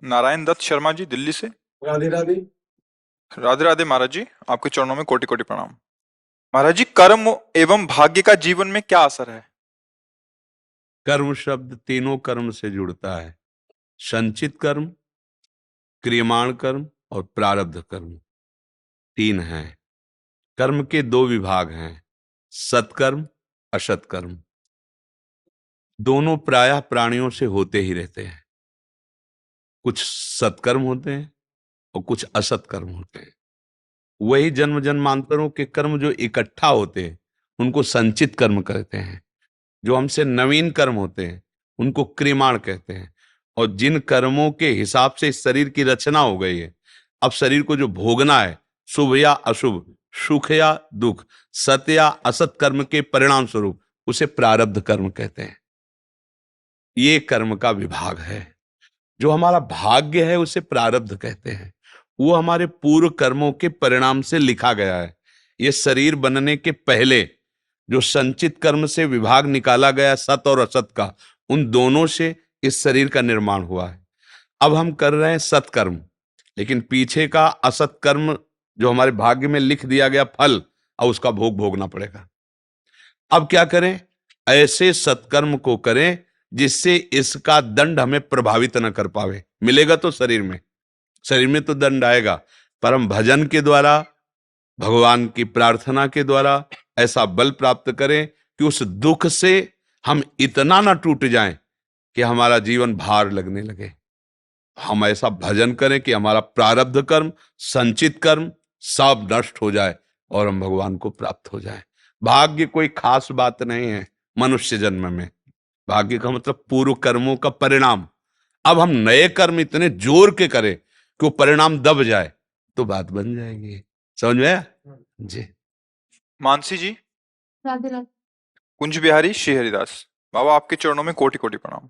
नारायण दत्त शर्मा जी, दिल्ली से। राधे राधे। राधे राधे महाराज जी, आपके चरणों में कोटि कोटि प्रणाम। महाराज जी, कर्म एवं भाग्य का जीवन में क्या असर है? कर्म शब्द तीनों कर्म से जुड़ता है। संचित कर्म, क्रियमाण कर्म और प्रारब्ध कर्म, तीन हैं। कर्म के दो विभाग हैं, सत्कर्म, असत्कर्म। दोनों प्रायः प्राणियों से होते ही रहते हैं। कुछ सत्कर्म होते हैं और कुछ असत्कर्म होते हैं। वही जन्म जन्मांतरों के कर्म जो इकट्ठा होते हैं उनको संचित कर्म कहते हैं। जो हमसे नवीन कर्म होते हैं उनको क्रियमाण कहते हैं। और जिन कर्मों के हिसाब से इस शरीर की रचना हो गई है, अब शरीर को जो भोगना है, शुभ या अशुभ, सुख या दुख, सत्य या असत कर्म के परिणाम स्वरूप, उसे प्रारब्ध कर्म कहते हैं। ये कर्म का विभाग है। जो हमारा भाग्य है उसे प्रारब्ध कहते हैं। वो हमारे पूर्व कर्मों के परिणाम से लिखा गया है। ये शरीर बनने के पहले जो संचित कर्म से विभाग निकाला गया, सत और असत का, उन दोनों से इस शरीर का निर्माण हुआ है। अब हम कर रहे हैं सत्कर्म, लेकिन पीछे का असत कर्म जो हमारे भाग्य में लिख दिया गया फल, और उसका भोग भोगना पड़ेगा। अब क्या करें? ऐसे सत्कर्म को करें जिससे इसका दंड हमें प्रभावित न कर पावे। मिलेगा तो शरीर में तो दंड आएगा, पर हम भजन के द्वारा, भगवान की प्रार्थना के द्वारा ऐसा बल प्राप्त करें कि उस दुख से हम इतना ना टूट जाएं कि हमारा जीवन भार लगने लगे। हम ऐसा भजन करें कि हमारा प्रारब्ध कर्म, संचित कर्म सब नष्ट हो जाए और हम भगवान को प्राप्त हो जाए। भाग्य कोई खास बात नहीं है मनुष्य जन्म में। भाग्य का मतलब पूर्व कर्मों का परिणाम। अब हम नए कर्म इतने जोर के करें कि वो परिणाम दब जाए तो बात बन जाएगी। समझ में आया जी? मानसी जी, राधे राधे। कुंज बिहारी श्री हरिदास, बाबा आपके चरणों में कोटि कोटि प्रणाम।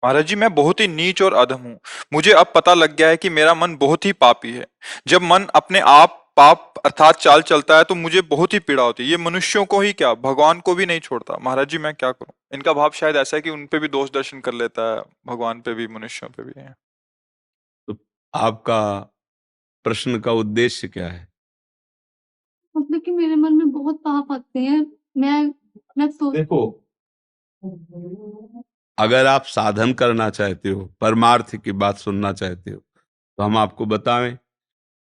महाराज जी, मैं बहुत ही नीच और अधम हूँ। मुझे अब पता लग गया है कि मेरा मन बहुत ही पापी है। जब मन अपने आप पाप अर्थात चाल चलता है तो मुझे बहुत ही पीड़ा होती है। ये मनुष्यों को ही क्या, भगवान को भी नहीं छोड़ता। महाराज जी, मैं क्या करूं? इनका भाव शायद ऐसा है कि उन पे भी दोष दर्शन कर लेता है, भगवान पे भी, मनुष्यों पे भी है। तो आपका प्रश्न का उद्देश्य क्या है? मतलब कि मेरे मन में बहुत पाप आते हैं। मैं सोच देखो, अगर आप साधन करना चाहते हो, परमार्थ की बात सुनना चाहते हो, तो हम आपको बतावें।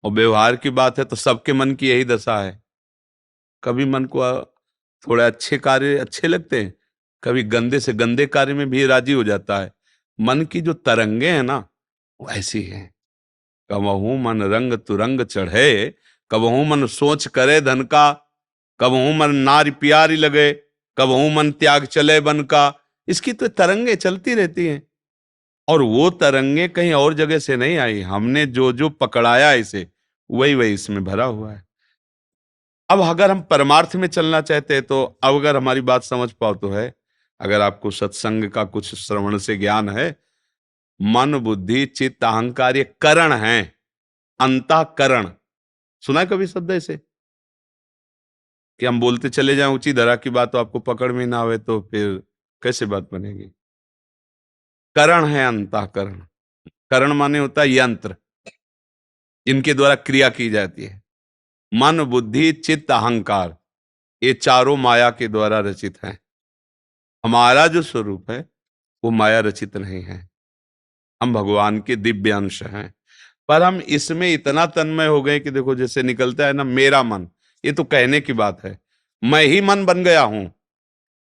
और व्यवहार की बात है तो सबके मन की यही दशा है। कभी मन को थोड़े अच्छे कार्य अच्छे लगते हैं, कभी गंदे से गंदे कार्य में भी राजी हो जाता है। मन की जो तरंगे हैं ना, वो ऐसी हैं। कबहू मन रंग तुरंग चढ़े, कबहू मन सोच करे धन का, कबहू मन नारी प्यारी लगे, कबहू मन त्याग चले बन का। इसकी तो तरंगे चलती रहती हैं। और वो तरंगे कहीं और जगह से नहीं आई। हमने जो जो पकड़ाया इसे, वही वही इसमें भरा हुआ है। अब अगर हम परमार्थ में चलना चाहते हैं तो अब अगर हमारी बात समझ पाओ तो है, अगर आपको सत्संग का कुछ श्रवण से ज्ञान है, मन बुद्धि चित्त अहंकार ये करण है। अंतःकरण सुना है कभी शब्द ऐसे? कि हम बोलते चले जाएं ऊंची धरा की बात, तो आपको पकड़ में ना आवे तो फिर कैसे बात बनेगी? करण है अंतःकरण। करण माने होता है यंत्र, इनके द्वारा क्रिया की जाती है। मन बुद्धि चित्त अहंकार ये चारों माया के द्वारा रचित हैं। हमारा जो स्वरूप है वो माया रचित नहीं है। हम भगवान के दिव्य अंश हैं। पर हम इसमें इतना तन्मय हो गए कि देखो जैसे निकलता है ना मेरा मन, ये तो कहने की बात है। मैं ही मन बन गया हूं।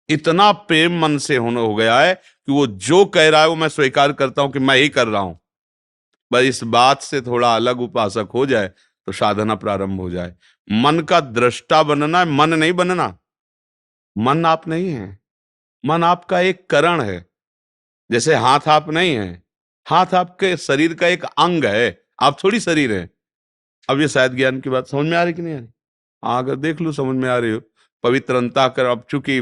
इतना प्रेम मन से होने हो गया है कि वो जो कह रहा है वो मैं स्वीकार करता हूं कि मैं ही कर रहा हूं। बस इस बात से थोड़ा अलग उपासक हो जाए तो साधना प्रारंभ हो जाए। मन का दृष्टा बनना है, मन नहीं बनना। मन आप नहीं है, मन आपका एक करण है। जैसे हाथ आप नहीं है, हाथ आपके शरीर का एक अंग है, आप थोड़ी शरीर है। अब ये शायद ज्ञान की बात समझ में आ रही कि नहीं आ रही? हाँ, अगर देख लो समझ में आ रही हो। पवित्रता कर, अब चूंकि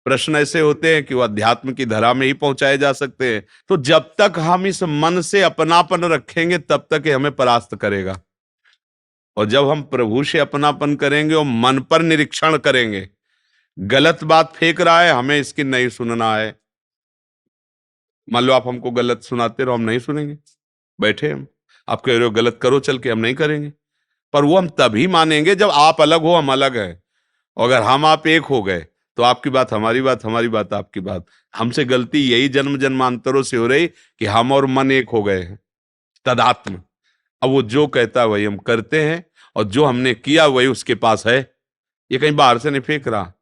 प्रश्न ऐसे होते हैं कि वो अध्यात्म की धरा में ही पहुंचाए जा सकते हैं, तो जब तक हम इस मन से अपनापन रखेंगे तब तक ये हमें परास्त करेगा। और जब हम प्रभु से अपनापन करेंगे और मन पर निरीक्षण करेंगे, गलत बात फेंक रहा है, हमें इसकी नहीं सुनना है। मान लो आप हमको गलत सुनाते रहो, हम नहीं सुनेंगे। बैठे हम, आप कह रहे हो गलत करो चल के, हम नहीं करेंगे। पर वो हम तभी मानेंगे जब आप अलग हो, हम अलग है। और अगर हम आप एक हो गए तो आपकी बात हमारी बात, हमारी बात आपकी बात। हमसे गलती यही जन्म जन्मांतरों से हो रही कि हम और मन एक हो गए हैं, तदात्म। अब वो जो कहता है वही हम करते हैं, और जो हमने किया वही उसके पास है। ये कहीं बाहर से नहीं फेंक रहा,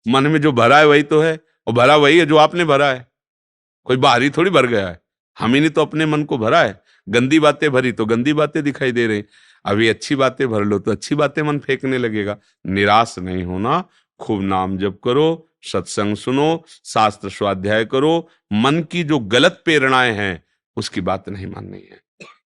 मन में जो भरा है वही तो है, और भरा वही है जो आपने भरा है। कोई बाहरी थोड़ी भर गया है, हम ही ने तो अपने मन को भरा है। गंदी बातें भरी तो गंदी बातें दिखाई दे रही। अभी अच्छी बातें भर लो तो अच्छी बातें मन फेंकने लगेगा। निराश नहीं होना, खूब नाम जप करो, सत्संग सुनो, शास्त्र स्वाध्याय करो। मन की जो गलत प्रेरणाएं हैं उसकी बात नहीं माननी है।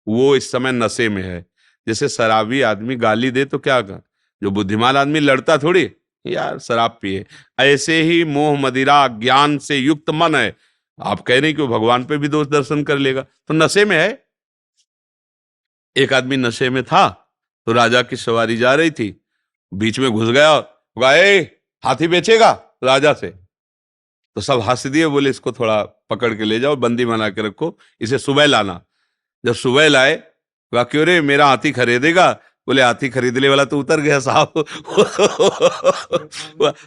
वो इस समय नशे में है। जैसे शराबी आदमी गाली दे तो क्या कर, जो बुद्धिमान आदमी लड़ता थोड़ी, यार शराब पिए। ऐसे ही मोह मदिरा ज्ञान से युक्त मन है, आप कह रहे हैं कि वो भगवान पे भी दोष दर्शन कर लेगा, तो नशे में है। एक आदमी नशे में था, तो राजा की सवारी जा रही थी, बीच में घुस गया और कहा, "ए, हाथी बेचेगा?" राजा से। तो सब हंस दिए, बोले इसको थोड़ा पकड़ के ले जाओ, बंदी बना के रखो, इसे सुबह लाना। जब सुबह लाए, कहा, "क्यों रे, मेरा हाथी खरीदेगा?" बोले, "हाथी खरीदने वाला तो उतर गया साहब।"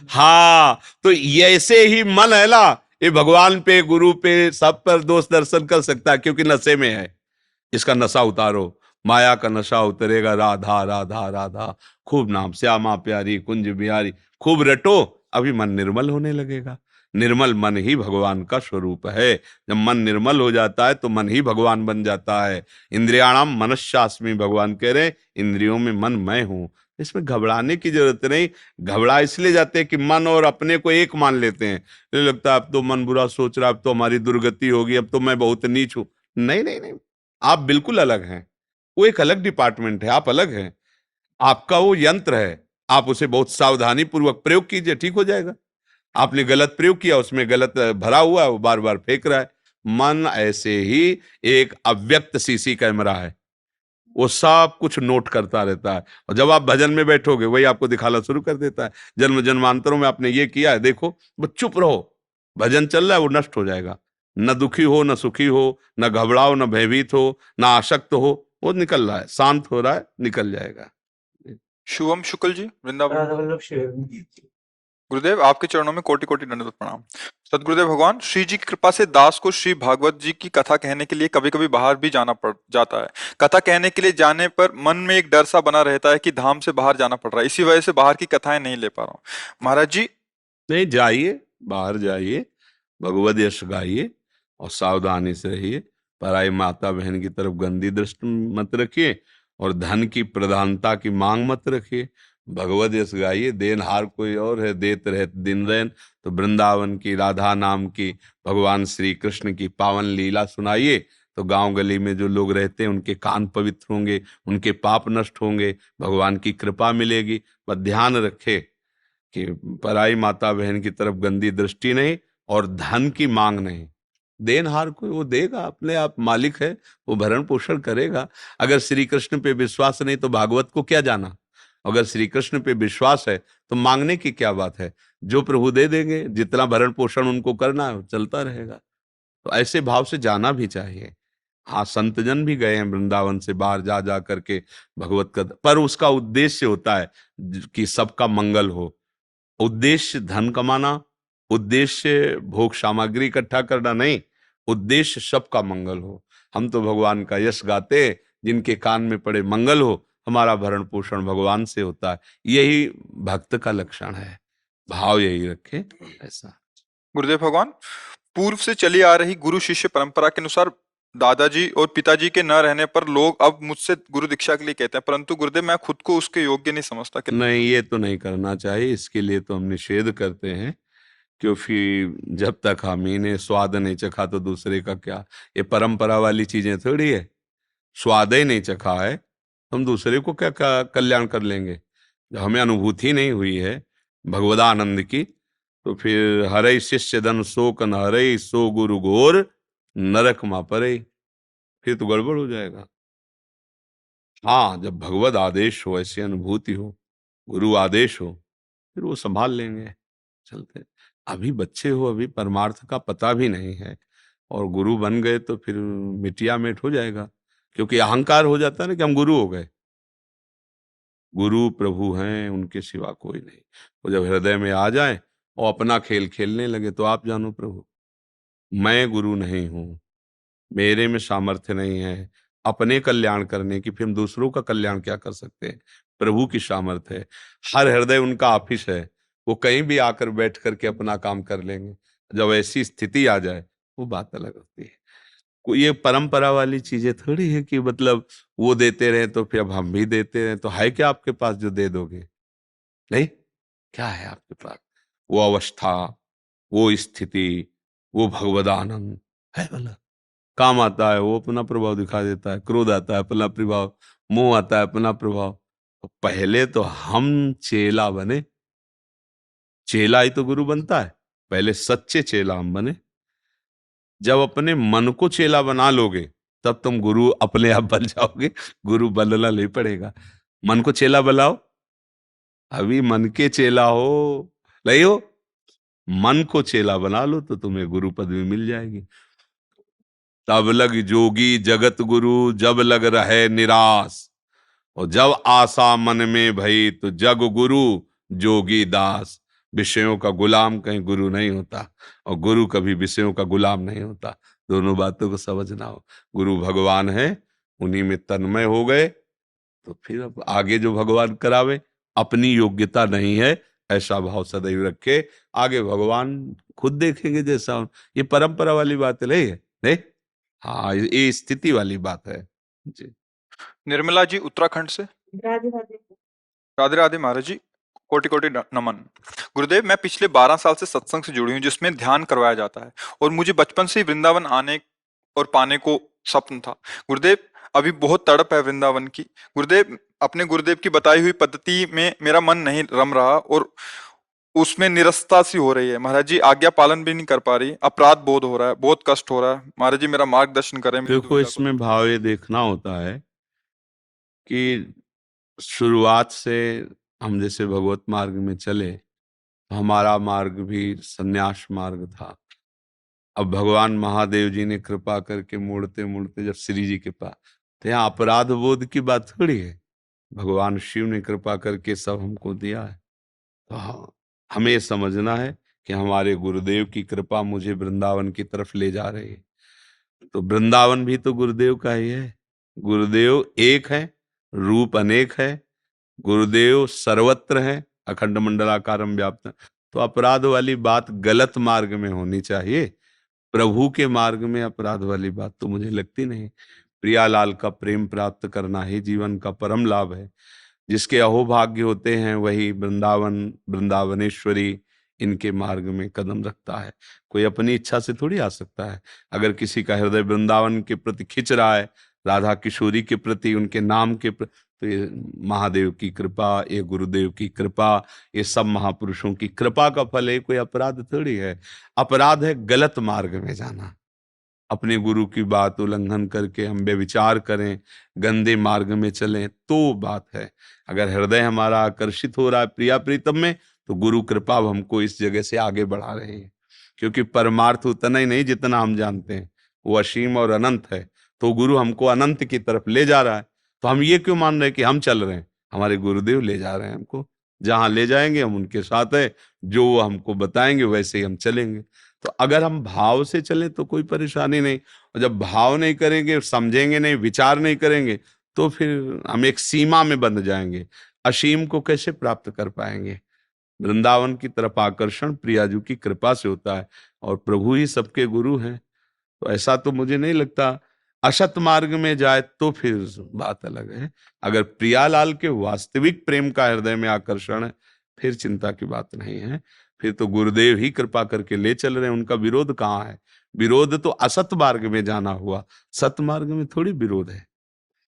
हाँ, तो ये ऐसे ही मन है ना, ये भगवान पे, गुरु पे, सब पर दोष दर्शन कर सकता है, क्योंकि नशे में है। इसका नशा उतारो, माया का नशा उतरेगा। राधा राधा राधा, खूब नाम, श्यामा प्यारी कुंज बिहारी, खूब रटो, अभी मन निर्मल होने लगेगा। निर्मल मन ही भगवान का स्वरूप है। जब मन निर्मल हो जाता है तो मन ही भगवान बन जाता है। इंद्रियाणाम मनश्चास्मि, भगवान कह रहे, इंद्रियों में मन मैं हूं। इसमें घबराने की जरूरत नहीं। घबरा इसलिए जाते हैं कि मन और अपने को एक मान लेते हैं। ये लगता है अब तो मन बुरा सोच रहा है, अब तो हमारी दुर्गति होगी, अब तो मैं बहुत नीच हूं। नहीं नहीं नहीं, आप बिल्कुल अलग हैं। वो एक अलग डिपार्टमेंट है, आप अलग हैं। आपका वो यंत्र है, आप उसे बहुत सावधानी पूर्वक प्रयोग कीजिए, ठीक हो जाएगा। आपने गलत प्रयोग किया, उसमें गलत भरा हुआ है, वो बार बार फेंक रहा है। मन ऐसे ही एक अव्यक्त सीसी कैमरा है, वो सब कुछ नोट करता रहता है। और जब आप भजन में बैठोगे वही आपको दिखाना शुरू कर देता है, जन्म जन्मांतरों में आपने ये किया है, देखो। बस चुप रहो, भजन चल रहा है, वो नष्ट हो जाएगा। न दुखी हो, न सुखी हो, न घबराओ, न भयभीत हो, न आसक्त हो, वो निकल रहा है, शांत हो रहा है, निकल जाएगा। शुभम शुक्ल जी, वृंदावन। राधा वल्लभ शिव। गुरुदेव, आपके चरणों में कोटि कोटि दंडवत प्रणाम। सदगुरुदेव भगवान श्री जी की कृपा से दास को श्री भागवत जी की कथा कहने के लिए कभी कभी बाहर भी जाना पड़ जाता है। कथा कहने के लिए जाने पर मन में एक डर सा बना रहता है कि धाम से बाहर जाना पड़ रहा है, इसी वजह से बाहर की कथाएं नहीं ले पा रहा हूँ। महाराज जी, नहीं, जाइए, बाहर जाइए, भगवद यश गाइए, और सावधानी से रहिए। पराई माता बहन की तरफ गंदी दृष्टि मत रखिए, और धन की प्रधानता की मांग मत रखिए। भगवद यश गाइए, देनहार कोई और है, देत रहत दिन रैन। तो वृंदावन की राधा नाम की, भगवान श्री कृष्ण की पावन लीला सुनाइए, तो गांव गली में जो लोग रहते हैं उनके कान पवित्र होंगे, उनके पाप नष्ट होंगे, भगवान की कृपा मिलेगी। बस ध्यान रखे कि पराई माता बहन की तरफ गंदी दृष्टि नहीं, और धन की मांग नहीं। देनहार को वो देगा, अपने आप मालिक है, वो भरण पोषण करेगा। अगर श्री कृष्ण पे विश्वास नहीं तो भागवत को क्या जाना। अगर श्री कृष्ण पे विश्वास है तो मांगने की क्या बात है। जो प्रभु दे देंगे, जितना भरण पोषण उनको करना है चलता रहेगा। तो ऐसे भाव से जाना भी चाहिए। हाँ, संतजन भी गए हैं वृंदावन से बाहर जा जा करके भगवत का, पर उसका उद्देश्य होता है कि सबका मंगल हो। उद्देश्य धन कमाना, उद्देश्य भोग सामग्री इकट्ठा करना नहीं, उद्देश्य सबका मंगल हो। हम तो भगवान का यश गाते हैं, जिनके कान में पड़े मंगल हो, हमारा भरण पोषण भगवान से होता है। यही भक्त का लक्षण है, भाव यही रखे ऐसा। गुरुदेव भगवान, पूर्व से चली आ रही गुरु शिष्य परंपरा के अनुसार दादाजी और पिताजी के न रहने पर लोग अब मुझसे गुरु दीक्षा के लिए कहते हैं, परंतु गुरुदेव मैं खुद को उसके योग्य नहीं समझता कि नहीं, ये तो नहीं करना चाहिए, इसके लिए तो हम निषेध करते हैं। क्योंकि जब तक हम ही ने स्वाद नहीं चखा तो दूसरे का क्या। ये परंपरा वाली चीजें थोड़ी है, स्वाद ही नहीं चखा है तो हम दूसरे को क्या कल्याण कर लेंगे। जब हमें अनुभूति नहीं हुई है भगवदानंद की, तो फिर हरे शिष्य धन शोक न हरे, सो गुरु घोर नरक मा परे, फिर तो गड़बड़ हो जाएगा। हाँ, जब भगवद आदेश हो, ऐसी अनुभूति हो, गुरु आदेश हो, फिर वो संभाल लेंगे, चलते। अभी बच्चे हो, अभी परमार्थ का पता भी नहीं है, और गुरु बन गए तो फिर मिटिया मेट हो जाएगा। क्योंकि अहंकार हो जाता है ना कि हम गुरु हो गए। गुरु प्रभु हैं, उनके सिवा कोई नहीं। वो जब हृदय में आ जाए और अपना खेल खेलने लगे तो आप जानो प्रभु, मैं गुरु नहीं हूं, मेरे में सामर्थ्य नहीं है अपने कल्याण करने की, फिर हम दूसरों का कल्याण क्या कर सकते हैं? प्रभु की सामर्थ्य है। हर हृदय उनका ऑफिस है, वो कहीं भी आकर बैठ करके अपना काम कर लेंगे। जब ऐसी स्थिति आ जाए वो बात अलग होती है। कोई ये परंपरा वाली चीजें थोड़ी है कि मतलब वो देते रहे तो फिर अब हम भी देते रहे। तो है क्या आपके पास जो दे दोगे? नहीं। क्या है आपके पास? वो अवस्था, वो स्थिति, वो भगवदानंद है भला? काम आता है वो अपना प्रभाव दिखा देता है, क्रोध आता है अपना प्रभाव, मोह आता है अपना प्रभाव। तो पहले तो हम चेला बने, चेला ही तो गुरु बनता है। पहले सच्चे चेला हम बने। जब अपने मन को चेला बना लोगे तब तुम गुरु अपने आप बन जाओगे। गुरु बनना नहीं पड़ेगा। मन को चेला बनाओ, अभी मन के चेला हो नहीं हो, मन को चेला बना लो तो तुम्हें गुरु पदवी मिल जाएगी। तब लग जोगी जगत गुरु, जब लग रहे निराश, और जब आशा मन में भई तो जग गुरु जोगी दास। विषयों का गुलाम कहीं गुरु नहीं होता, और गुरु कभी विषयों का गुलाम नहीं होता। दोनों बातों को समझना हो। गुरु भगवान है, उन्हीं में तन्मय हो गए तो फिर अब आगे जो भगवान करावे, अपनी योग्यता नहीं है ऐसा भाव सदैव रखे, आगे भगवान खुद देखेंगे जैसा ये परंपरा वाली बात नहीं है। नहीं, हाँ ये स्थिति वाली बात है जी। निर्मला जी उत्तराखंड से। राधे राधे। राधे राधे महाराज जी, कोटि कोटि नमन। गुरुदेव, मैं पिछले 12 साल से सत्संग से जुड़ी हूँ जिसमें ध्यान करवाया जाता है, और मुझे बचपन से ही वृंदावन आने और पाने को स्वप्न था। गुरुदेव, अभी बहुत तड़प है वृंदावन की। गुरुदेव, अपने गुरुदेव की बताई हुई पद्धति में मेरा मन नहीं रम रहा और उसमें निरस्ता सी हो रही है। महाराज जी, आज्ञा पालन भी नहीं कर पा रही, अपराध बोध हो रहा है, बहुत कष्ट हो रहा है। महाराज जी, मेरा मार्गदर्शन करें। मेरी देखो, दुविधा को इसमें भाव ये देखना होता है कि शुरुआत से हम जैसे भगवत मार्ग में चले तो हमारा मार्ग भी संन्यास मार्ग था। अब भगवान महादेव जी ने कृपा करके मुड़ते मुड़ते जब श्री जी के पास, तो यहाँ अपराध बोध की बात थोड़ी है। भगवान शिव ने कृपा करके सब हमको दिया है। तो हाँ, हमें ये समझना है कि हमारे गुरुदेव की कृपा मुझे वृंदावन की तरफ ले जा रही है। तो वृंदावन भी तो गुरुदेव का ही है। गुरुदेव एक है, रूप अनेक है। गुरुदेव सर्वत्र है, अखंड मंडलाकारम व्याप्त। तो अपराध वाली बात गलत मार्ग में होनी चाहिए। प्रभु के मार्ग में अपराध वाली बात तो मुझे लगती नहीं। प्रियालाल का प्रेम प्राप्त करना ही जीवन का परम लाभ है। जिसके अहोभाग्य होते हैं वही वृंदावन, वृंदावनेश्वरी इनके मार्ग में कदम रखता है। कोई अपनी इच्छा से थोड़ी आ सकता है। अगर किसी का हृदय वृंदावन के प्रति खिंच रहा है, राधा किशोरी के प्रति, उनके नाम के प्रति, तो ये महादेव की कृपा, ये गुरुदेव की कृपा, ये सब महापुरुषों की कृपा का फल है। कोई अपराध थोड़ी है। अपराध है गलत मार्ग में जाना, अपने गुरु की बात उल्लंघन करके हम व्यभिचार करें, गंदे मार्ग में चलें, तो बात है। अगर हृदय हमारा आकर्षित हो रहा है प्रिया प्रीतम में, तो गुरु कृपा अब हमको इस जगह से आगे बढ़ा रही है। क्योंकि परमार्थ उतना ही नहीं जितना हम जानते हैं, वो असीम और अनंत है। तो गुरु हमको अनंत की तरफ ले जा रहा है। तो हम ये क्यों मान रहे हैं कि हम चल रहे हैं? हमारे गुरुदेव ले जा रहे हैं हमको। जहां ले जाएंगे हम उनके साथ है, जो वो हमको बताएंगे वैसे ही हम चलेंगे। तो अगर हम भाव से चलें तो कोई परेशानी नहीं, और जब भाव नहीं करेंगे, समझेंगे नहीं, विचार नहीं करेंगे, तो फिर हम एक सीमा में बंध जाएंगे। असीम को कैसे प्राप्त कर पाएंगे? वृंदावन की तरफ आकर्षण प्रियाजू की कृपा से होता है, और प्रभु ही सबके गुरु हैं। तो ऐसा तो मुझे नहीं लगता। असत मार्ग में जाए तो फिर बात अलग है। अगर प्रियालाल के वास्तविक प्रेम का हृदय में आकर्षण है, फिर चिंता की बात नहीं है। फिर तो गुरुदेव ही कृपा करके ले चल रहे हैं। उनका विरोध कहाँ है? विरोध तो असत मार्ग में जाना हुआ, सत मार्ग में थोड़ी विरोध है।